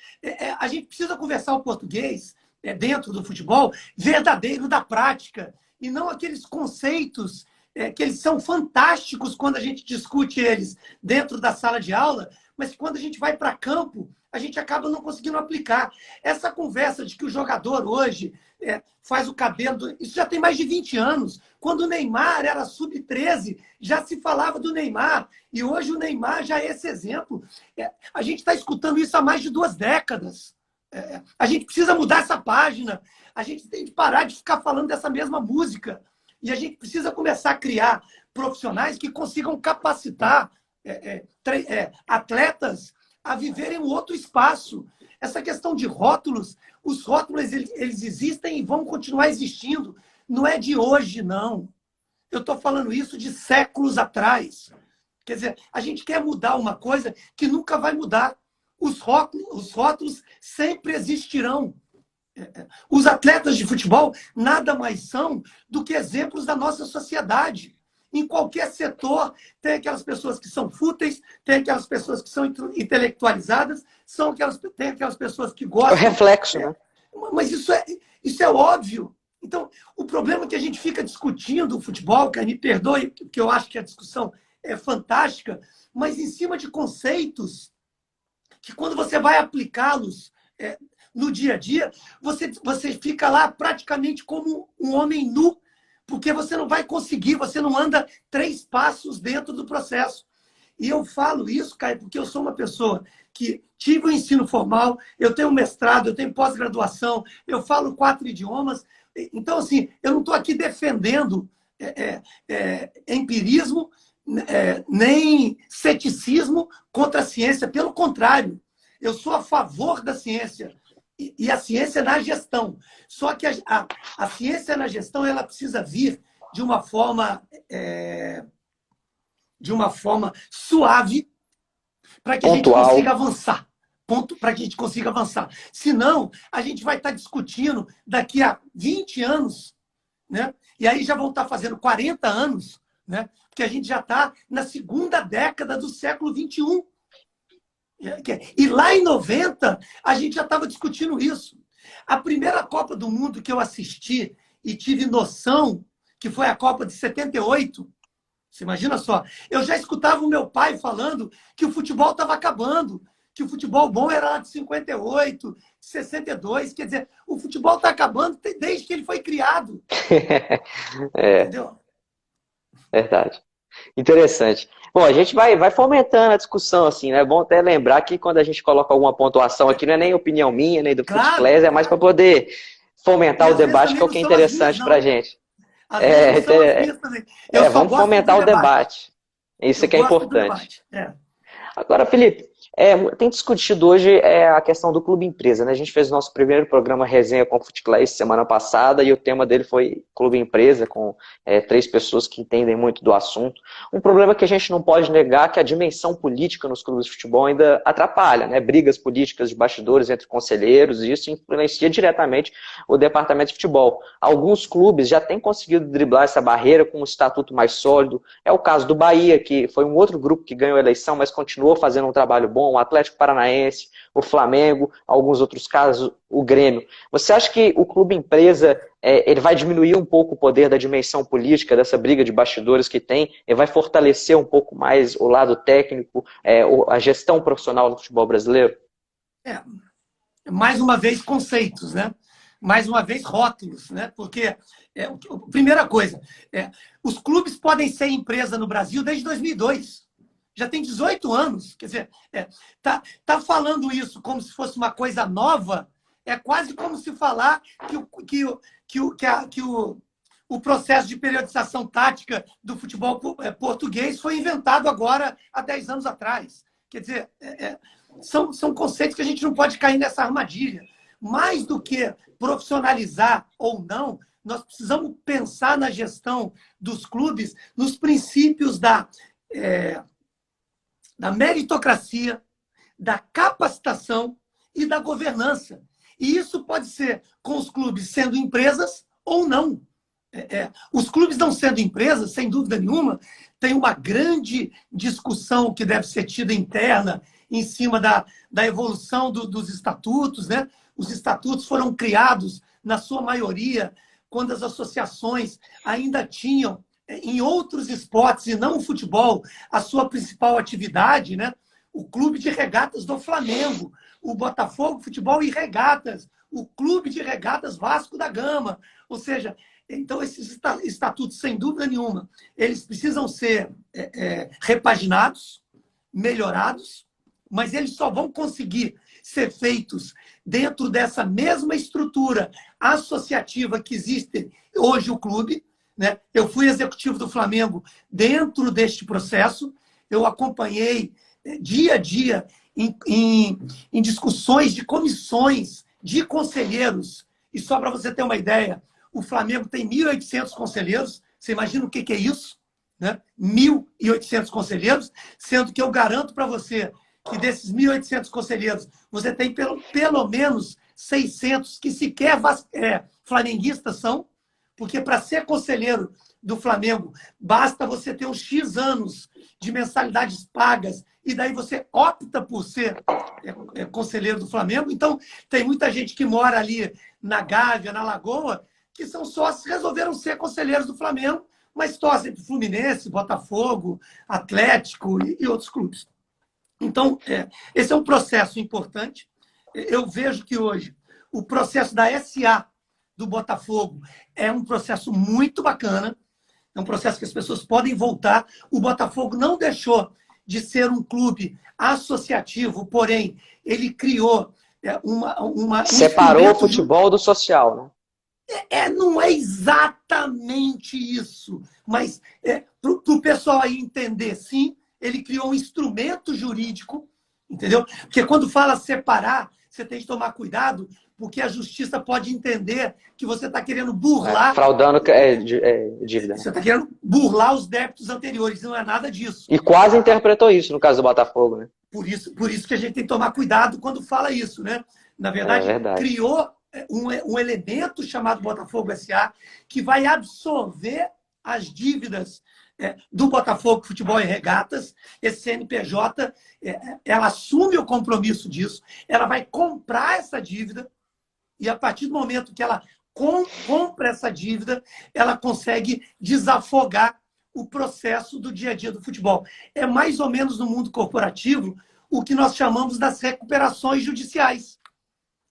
a gente precisa conversar o português dentro do futebol verdadeiro da prática, e não aqueles conceitos que eles são fantásticos quando a gente discute eles dentro da sala de aula, mas quando a gente vai para campo, a gente acaba não conseguindo aplicar. Essa conversa de que o jogador hoje faz o cabelo... Isso já tem mais de 20 anos. Quando o Neymar era sub-13, já se falava do Neymar. E hoje o Neymar já é esse exemplo. A gente está escutando isso há mais de 2 décadas. A gente precisa mudar essa página. A gente tem que parar de ficar falando dessa mesma música. E a gente precisa começar a criar profissionais que consigam capacitar atletas a viverem um outro espaço. Essa questão de rótulos, os rótulos eles existem e vão continuar existindo. Não é de hoje, não. Eu estou falando isso de séculos atrás. Quer dizer, a gente quer mudar uma coisa que nunca vai mudar. Os rótulos sempre existirão. Os atletas de futebol nada mais são do que exemplos da nossa sociedade. Em qualquer setor, tem aquelas pessoas que são fúteis, tem aquelas pessoas que são intelectualizadas, tem aquelas pessoas que gostam...
É o reflexo, né?
Mas isso é óbvio. Então, o problema é que a gente fica discutindo o futebol, que me perdoe, porque eu acho que a discussão é fantástica, mas em cima de conceitos que, quando você vai aplicá-los no dia a dia, você fica lá praticamente como um homem nu, porque você não vai conseguir, você não anda 3 passos dentro do processo. E eu falo isso, Caio, porque eu sou uma pessoa que tive o ensino formal, eu tenho mestrado, eu tenho pós-graduação, eu falo 4 idiomas. Então, assim, eu não estou aqui defendendo empirismo, nem ceticismo contra a ciência. Pelo contrário, eu sou a favor da ciência. E a ciência na gestão. Só que a ciência na gestão ela precisa vir de uma forma suave para que a gente consiga avançar. Para que a gente consiga avançar. Senão, a gente vai estar discutindo daqui a 20 anos, né? E aí já vão estar fazendo 40 anos, né? Porque a gente já está na segunda década do século XXI. E lá em 90, a gente já estava discutindo isso. A primeira Copa do Mundo que eu assisti e tive noção, que foi a Copa de 78, Você imagina só. Eu já escutava o meu pai falando que o futebol estava acabando, que o futebol bom era lá de 58, 62. Quer dizer, o futebol está acabando desde que ele foi criado.
É,
Entendeu?
verdade. Interessante. Bom, a gente vai fomentando a discussão, assim, né? É bom até lembrar que quando a gente coloca alguma pontuação aqui, não é nem opinião minha, nem do
Claro,
Footclass, é mais para
claro.
poder
E
fomentar o
às vezes
debate, que
também
é o
não
que é
são as minhas,
interessante para a
não.
gente.
Às vezes não
É,
são as minhas também. Eu só
vamos
gosto do
fomentar o
debate.
debate. Isso
Eu
que é
gosto do
importante.
debate. É.
Agora, Felipe, tem discutido hoje a questão do clube empresa, né? A gente fez o nosso primeiro programa Resenha com o Footclass semana passada e o tema dele foi clube empresa, com 3 pessoas que entendem muito do assunto. Um problema que a gente não pode negar é que a dimensão política nos clubes de futebol ainda atrapalha, né? Brigas políticas de bastidores entre conselheiros, e isso influencia diretamente o departamento de futebol. Alguns clubes já têm conseguido driblar essa barreira com um estatuto mais sólido. É o caso do Bahia, que foi um outro grupo que ganhou a eleição, mas continuou fazendo um trabalho bom, o Atlético Paranaense, o Flamengo, alguns outros casos, o Grêmio. Você acha que o clube empresa ele vai diminuir um pouco o poder da dimensão política, dessa briga de bastidores que tem, e vai fortalecer um pouco mais o lado técnico, a gestão profissional do futebol brasileiro?
É. Mais uma vez, conceitos, né? Mais uma vez, rótulos, né? Porque, primeira coisa, os clubes podem ser empresa no Brasil desde 2002. Já tem 18 anos. Quer dizer, tá falando isso como se fosse uma coisa nova, é quase como se falar o processo de periodização tática do futebol português foi inventado agora há 10 anos atrás. Quer dizer, são conceitos que a gente não pode cair nessa armadilha. Mais do que profissionalizar ou não, nós precisamos pensar na gestão dos clubes nos princípios da meritocracia, da capacitação e da governança. E isso pode ser com os clubes sendo empresas ou não. Os clubes não sendo empresas, sem dúvida nenhuma, tem uma grande discussão que deve ser tida interna em cima da evolução dos estatutos, né? Os estatutos foram criados, na sua maioria, quando as associações ainda tinham, em outros esportes e não o futebol, a sua principal atividade, né? O Clube de Regatas do Flamengo, o Botafogo Futebol e Regatas, o Clube de Regatas Vasco da Gama. Ou seja, então esses estatutos, sem dúvida nenhuma, eles precisam ser repaginados, melhorados, mas eles só vão conseguir ser feitos dentro dessa mesma estrutura associativa que existe hoje o clube, né? Eu fui executivo do Flamengo dentro deste processo, eu acompanhei dia a dia em discussões de comissões de conselheiros, e só para você ter uma ideia, o Flamengo tem 1.800 conselheiros, você imagina o que é isso? Né? 1.800 conselheiros, sendo que eu garanto para você que desses 1.800 conselheiros, você tem pelo menos 600 que sequer flamenguistas são, porque para ser conselheiro do Flamengo, basta você ter uns X anos de mensalidades pagas e daí você opta por ser conselheiro do Flamengo. Então, tem muita gente que mora ali na Gávea, na Lagoa, que são sócios, resolveram ser conselheiros do Flamengo, mas torcem para o Fluminense, Botafogo, Atlético e outros clubes. Então, esse é um processo importante. Eu vejo que hoje o processo da SA do Botafogo é um processo muito bacana, é um processo que as pessoas podem voltar. O Botafogo não deixou de ser um clube associativo, porém, ele criou
Separou o futebol do social, né?
Não é exatamente isso, mas para o pessoal aí entender, sim, ele criou um instrumento jurídico, entendeu? Porque quando fala separar, você tem que tomar cuidado, porque a justiça pode entender que você está querendo burlar.
Fraudando dívida.
Você está querendo burlar os débitos anteriores, não é nada disso.
E quase interpretou isso no caso do Botafogo, né?
Por isso que a gente tem que tomar cuidado quando fala isso, né? Na verdade, criou um elemento chamado Botafogo SA que vai absorver as dívidas do Botafogo Futebol e Regatas. Esse CNPJ, ela assume o compromisso disso, ela vai comprar essa dívida e a partir do momento que ela compra essa dívida, ela consegue desafogar o processo do dia a dia do futebol. É mais ou menos no mundo corporativo o que nós chamamos das recuperações judiciais,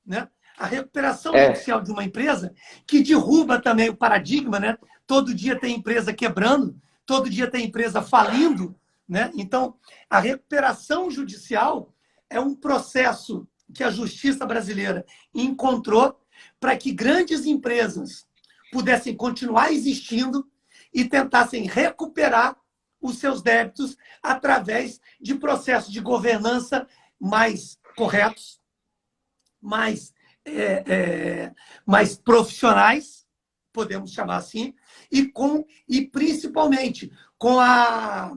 né? A recuperação judicial de uma empresa que derruba também o paradigma, né? Todo dia tem empresa quebrando, todo dia tem empresa falindo, né? Então, a recuperação judicial é um processo que a justiça brasileira encontrou para que grandes empresas pudessem continuar existindo e tentassem recuperar os seus débitos através de processos de governança mais corretos, mais profissionais, podemos chamar assim, e principalmente com a,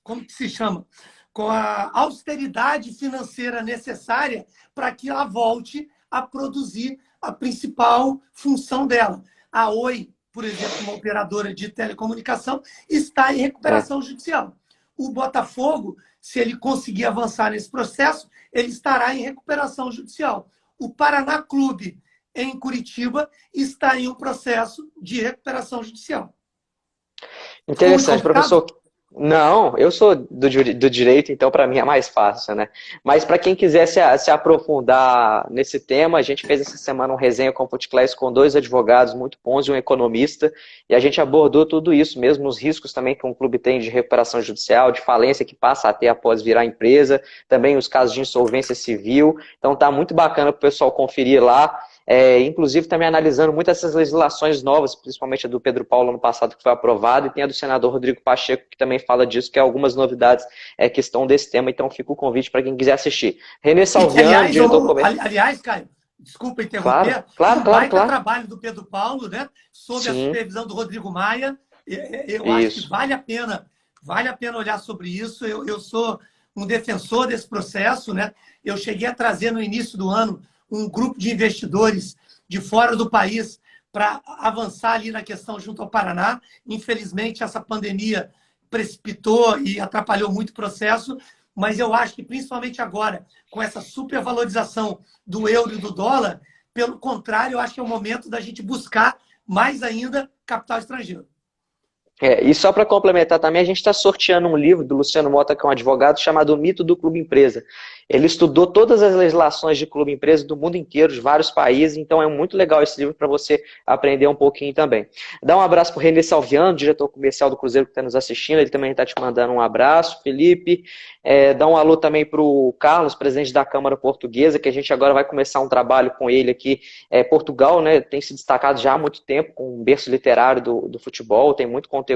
como que se chama? Com a austeridade financeira necessária para que ela volte a produzir a principal função dela. A Oi, por exemplo, uma operadora de telecomunicação, está em recuperação judicial. O Botafogo, se ele conseguir avançar nesse processo, ele estará em recuperação judicial. O Paraná Clube, em Curitiba, está em um processo de recuperação judicial.
Interessante, professor. Não, eu sou do direito, então para mim é mais fácil, né? Mas para quem quiser se aprofundar nesse tema, a gente fez essa semana um resenha com o FootClass com 2 advogados muito bons e um economista, e a gente abordou tudo isso, mesmo os riscos também que um clube tem de recuperação judicial, de falência que passa a ter após virar empresa, também os casos de insolvência civil. Então tá muito bacana para o pessoal conferir lá. Inclusive também analisando muitas dessas legislações novas, principalmente a do Pedro Paulo ano passado que foi aprovada, e tem a do senador Rodrigo Pacheco que também fala disso, que é algumas novidades que estão desse tema, então fica o convite para quem quiser assistir. René Salviano, diretor...
Aliás, Caio, desculpa interromper,
claro.
Trabalho do Pedro Paulo, né, sob a supervisão do Rodrigo Maia, eu acho que vale a pena olhar sobre isso. Eu sou um defensor desse processo, né? Eu cheguei a trazer no início do ano um grupo de investidores de fora do país para avançar ali na questão junto ao Paraná. Infelizmente, essa pandemia precipitou e atrapalhou muito o processo, mas eu acho que, principalmente agora, com essa supervalorização do euro e do dólar, pelo contrário, eu acho que é o momento da gente buscar mais ainda capital estrangeiro.
E só para complementar também, a gente está sorteando um livro do Luciano Mota, que é um advogado, chamado O Mito do Clube Empresa. Ele estudou todas as legislações de clube empresa do mundo inteiro, de vários países, então é muito legal esse livro para você aprender um pouquinho também. Dá um abraço para o René Salviano, diretor comercial do Cruzeiro que está nos assistindo, ele também está te mandando um abraço. Felipe, dá um alô também para o Carlos, presidente da Câmara Portuguesa, que a gente agora vai começar um trabalho com ele aqui. Portugal, né, tem se destacado já há muito tempo com um berço literário do futebol, tem muito conteúdo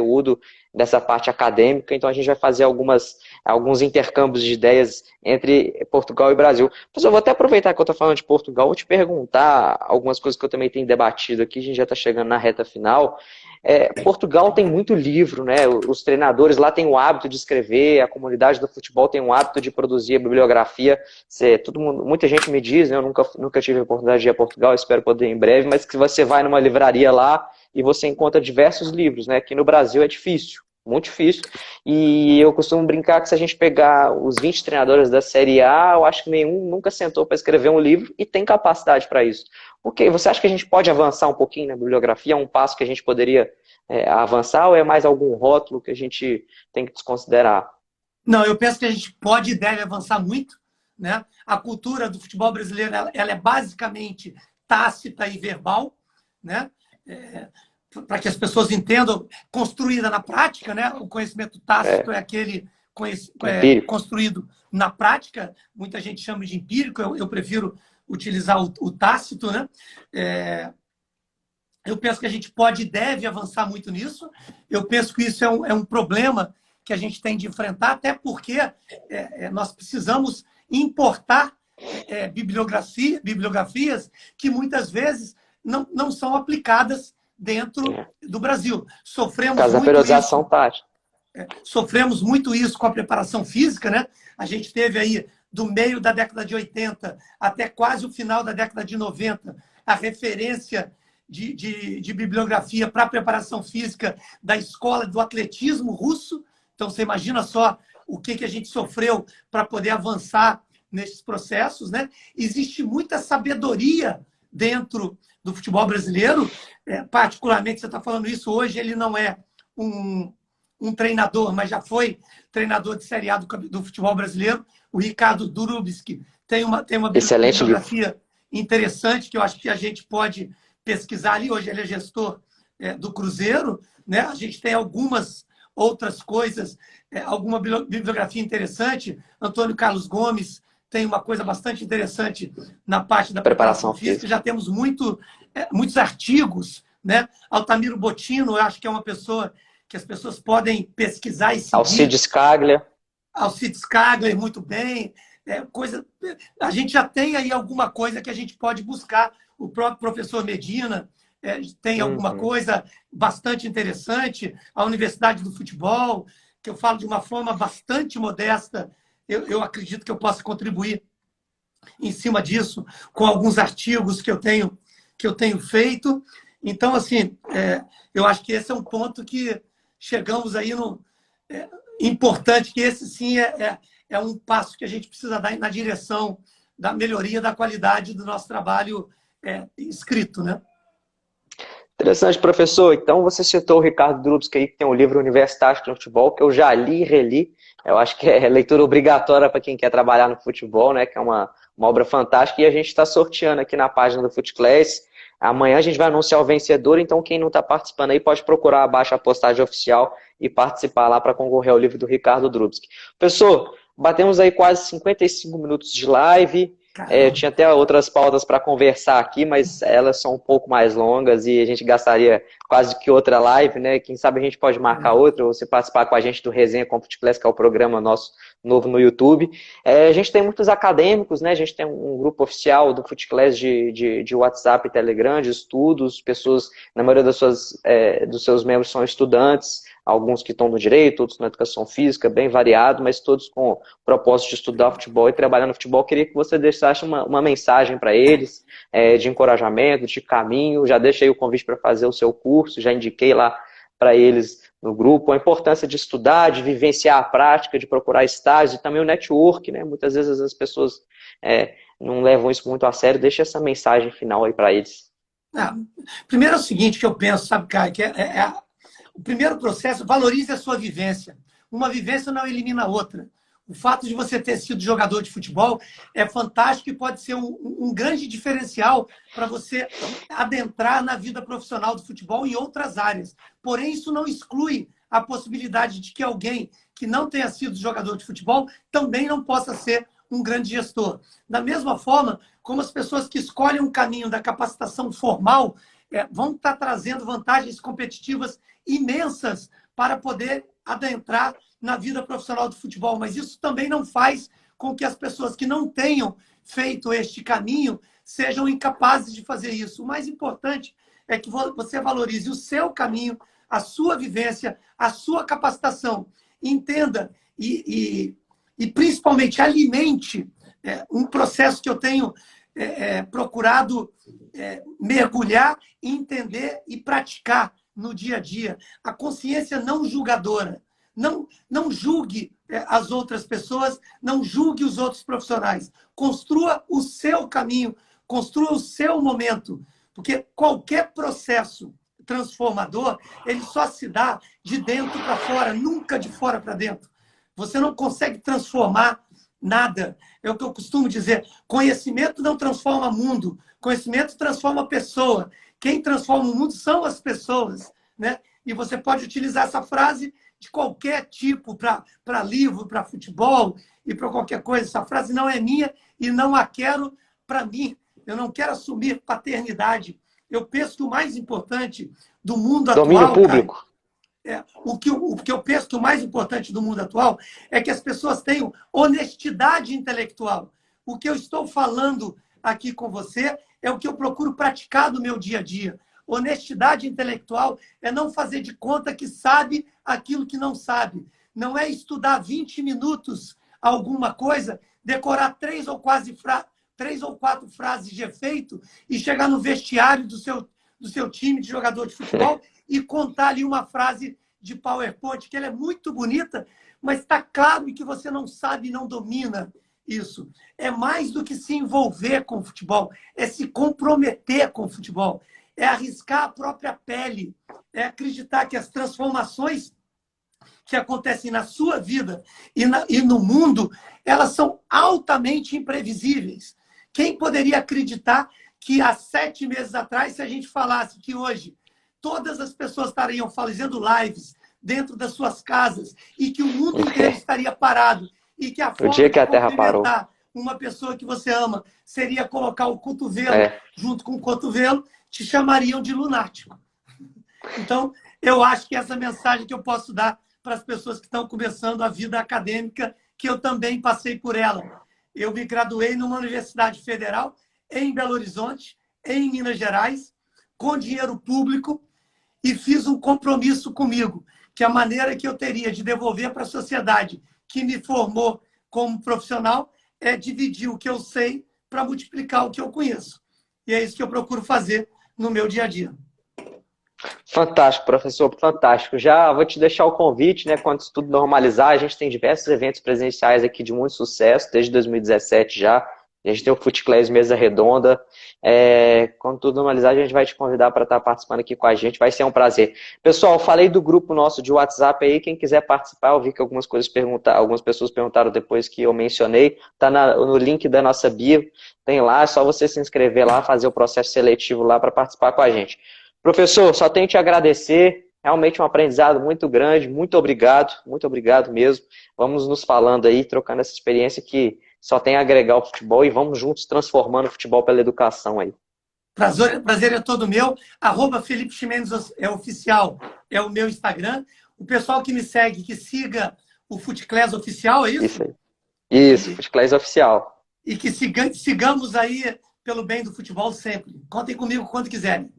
dessa parte acadêmica, então a gente vai fazer alguns intercâmbios de ideias entre Portugal e Brasil. Mas eu vou até aproveitar que eu estou falando de Portugal, vou te perguntar algumas coisas que eu também tenho debatido aqui, a gente já está chegando na reta final. Portugal tem muito livro, né? Os treinadores lá têm o hábito de escrever, a comunidade do futebol tem o hábito de produzir a bibliografia. Muita gente me diz, né? Eu nunca tive a oportunidade de ir a Portugal, espero poder em breve, mas que você vai numa livraria lá e você encontra diversos livros, né? Aqui no Brasil é difícil, muito difícil. E eu costumo brincar que se a gente pegar os 20 treinadores da Série A, eu acho que nenhum nunca sentou para escrever um livro e tem capacidade para isso. Porque você acha que a gente pode avançar um pouquinho na bibliografia? É um passo que a gente poderia avançar ou é mais algum rótulo que a gente tem que desconsiderar?
Não, eu penso que a gente pode e deve avançar muito, né? A cultura do futebol brasileiro ela é basicamente tácita e verbal, né? Para que as pessoas entendam, construída na prática, né? O conhecimento tácito é aquele construído na prática, muita gente chama de empírico, eu prefiro utilizar o tácito, né? Eu penso que a gente pode e deve avançar muito nisso. Eu penso que isso é um problema que a gente tem de enfrentar, até porque nós precisamos importar bibliografias que muitas vezes não são aplicadas dentro do Brasil. Sofremos muito isso com a preparação física, né? A gente teve aí, do meio da década de 80 até quase o final da década de 90, a referência de bibliografia para a preparação física da escola do atletismo russo. Então, você imagina só o que a gente sofreu para poder avançar nesses processos, né? Existe muita sabedoria dentro do futebol brasileiro, particularmente, você está falando isso hoje, ele não é um um treinador, mas já foi treinador de Série A do futebol brasileiro. O Ricardo Drubski tem uma
Excelente livro.
bibliografia interessante que eu acho que a gente pode pesquisar ali. Hoje ele é gestor do Cruzeiro, né? A gente tem algumas outras coisas, alguma bibliografia interessante. Antônio Carlos Gomes tem uma coisa bastante interessante na parte da preparação física. Já temos muitos artigos, né? Altamiro Bottino, eu acho que é uma pessoa que as pessoas podem pesquisar e seguir.
Alcides Scaglia.
Alcides Scaglia, muito bem. A gente já tem aí alguma coisa que a gente pode buscar. O próprio professor Medina tem alguma coisa bastante interessante. A Universidade do Futebol, que eu falo de uma forma bastante modesta, eu acredito que eu possa contribuir em cima disso com alguns artigos que eu tenho feito. Então, assim, eu acho que esse é um ponto que chegamos aí no importante, que esse sim é um passo que a gente precisa dar na direção da melhoria da qualidade do nosso trabalho escrito, né?
Interessante, professor. Então, você citou o Ricardo Drubski aí, que tem um livro Universitário no Futebol, que eu já li e reli. Eu acho que é leitura obrigatória para quem quer trabalhar no futebol, né? Que é uma obra fantástica. E a gente está sorteando aqui na página do FootClass. Amanhã a gente vai anunciar o vencedor, então quem não está participando aí pode procurar abaixo a postagem oficial e participar lá para concorrer ao livro do Ricardo Drubski. Professor, batemos aí quase 55 minutos de live. Tinha até outras pautas para conversar aqui, mas elas são um pouco mais longas e a gente gastaria quase que outra live, né? Quem sabe a gente pode marcar outra, ou você participar com a gente do Resenha com FootClass, que é o programa nosso novo no YouTube. A gente tem muitos acadêmicos, né? A gente tem um grupo oficial do FootClass de WhatsApp e Telegram, de estudos, pessoas, na maioria dos seus membros são estudantes, alguns que estão no direito, outros na educação física, bem variado, mas todos com o propósito de estudar futebol e trabalhar no futebol. Eu queria que você deixasse uma mensagem para eles, de encorajamento, de caminho. Já deixei o convite para fazer o seu curso, já indiquei lá para eles no grupo a importância de estudar, de vivenciar a prática, de procurar estágios e também o network, né? Muitas vezes as pessoas não levam isso muito a sério. Deixa essa mensagem final aí para eles.
Primeiro é o seguinte que eu penso, sabe, Caio, que o primeiro processo, valorize a sua vivência. Uma vivência não elimina a outra. O fato de você ter sido jogador de futebol é fantástico e pode ser um grande diferencial para você adentrar na vida profissional do futebol em outras áreas. Porém, isso não exclui a possibilidade de que alguém que não tenha sido jogador de futebol também não possa ser um grande gestor. Da mesma forma, como as pessoas que escolhem um caminho da capacitação formal vão estar trazendo vantagens competitivas imensas para poder adentrar na vida profissional do futebol, mas isso também não faz com que as pessoas que não tenham feito este caminho sejam incapazes de fazer isso. O mais importante é que você valorize o seu caminho, a sua vivência, a sua capacitação. Entenda e principalmente alimente um processo que eu tenho procurado mergulhar, entender e praticar no dia a dia. A consciência não julgadora. Não julgue as outras pessoas, não julgue os outros profissionais. Construa o seu caminho, construa o seu momento. Porque qualquer processo transformador, ele só se dá de dentro para fora, nunca de fora para dentro. Você não consegue transformar nada. É o que eu costumo dizer. Conhecimento não transforma mundo. Conhecimento transforma pessoa. Quem transforma o mundo são as pessoas, né? E você pode utilizar essa frase de qualquer tipo, para livro, para futebol e para qualquer coisa. Essa frase não é minha e não a quero para mim. Eu não quero assumir paternidade. Eu penso que o mais importante do mundo atual...
Domínio público.
O que eu penso que o mais importante do mundo atual é que as pessoas tenham honestidade intelectual. O que eu estou falando aqui com você é o que eu procuro praticar no meu dia a dia. Honestidade intelectual é não fazer de conta que sabe aquilo que não sabe. Não é estudar 20 minutos alguma coisa, decorar 3 ou 4 frases de efeito e chegar no vestiário do seu time de jogador de futebol e contar ali uma frase de PowerPoint, que ela é muito bonita, mas está claro que você não sabe e não domina isso. É mais do que se envolver com o futebol, é se comprometer com o futebol, é arriscar a própria pele, é acreditar que as transformações que acontecem na sua vida e no mundo, elas são altamente imprevisíveis. Quem poderia acreditar que há 7 meses atrás, se a gente falasse que hoje todas as pessoas estariam fazendo lives dentro das suas casas e que o mundo inteiro estaria parado e que a
O
forma
dia que
de
a Terra parou.
cumprimentar uma pessoa que você ama seria colocar o cotovelo junto com o cotovelo, te chamariam de lunático. Então, eu acho que essa mensagem que eu posso dar para as pessoas que estão começando a vida acadêmica, que eu também passei por ela. Eu me graduei numa universidade federal em Belo Horizonte, em Minas Gerais, com dinheiro público, e fiz um compromisso comigo, que a maneira que eu teria de devolver para a sociedade que me formou como profissional é dividir o que eu sei para multiplicar o que eu conheço. E é isso que eu procuro fazer no meu dia a dia.
Fantástico, professor, fantástico. Já vou te deixar o convite, né? Quando isso tudo normalizar, a gente tem diversos eventos presenciais aqui de muito sucesso, desde 2017 já. A gente tem o FuteClass Mesa Redonda. Quando tudo normalizar, a gente vai te convidar para estar participando aqui com a gente. Vai ser um prazer. Pessoal, falei do grupo nosso de WhatsApp aí. Quem quiser participar, eu vi que algumas pessoas perguntaram depois que eu mencionei. Está no link da nossa bio. Tem lá, é só você se inscrever lá, fazer o processo seletivo lá para participar com a gente. Professor, só tenho que te agradecer. Realmente um aprendizado muito grande. Muito obrigado mesmo. Vamos nos falando aí, trocando essa experiência que só tem a agregar o futebol e vamos juntos transformando o futebol pela educação aí.
Prazer é todo meu. @Felipe Ximenes é oficial, é o meu Instagram. O pessoal que me segue, que siga o FuteClass Oficial, é isso?
Isso aí. Isso, FuteClass Oficial.
E que sigamos aí pelo bem do futebol sempre. Contem comigo quando quiserem.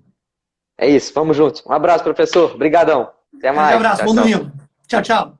É isso, vamos juntos. Um abraço, professor. Obrigadão. Até mais.
Um abraço, bom domingo. Tchau, tchau.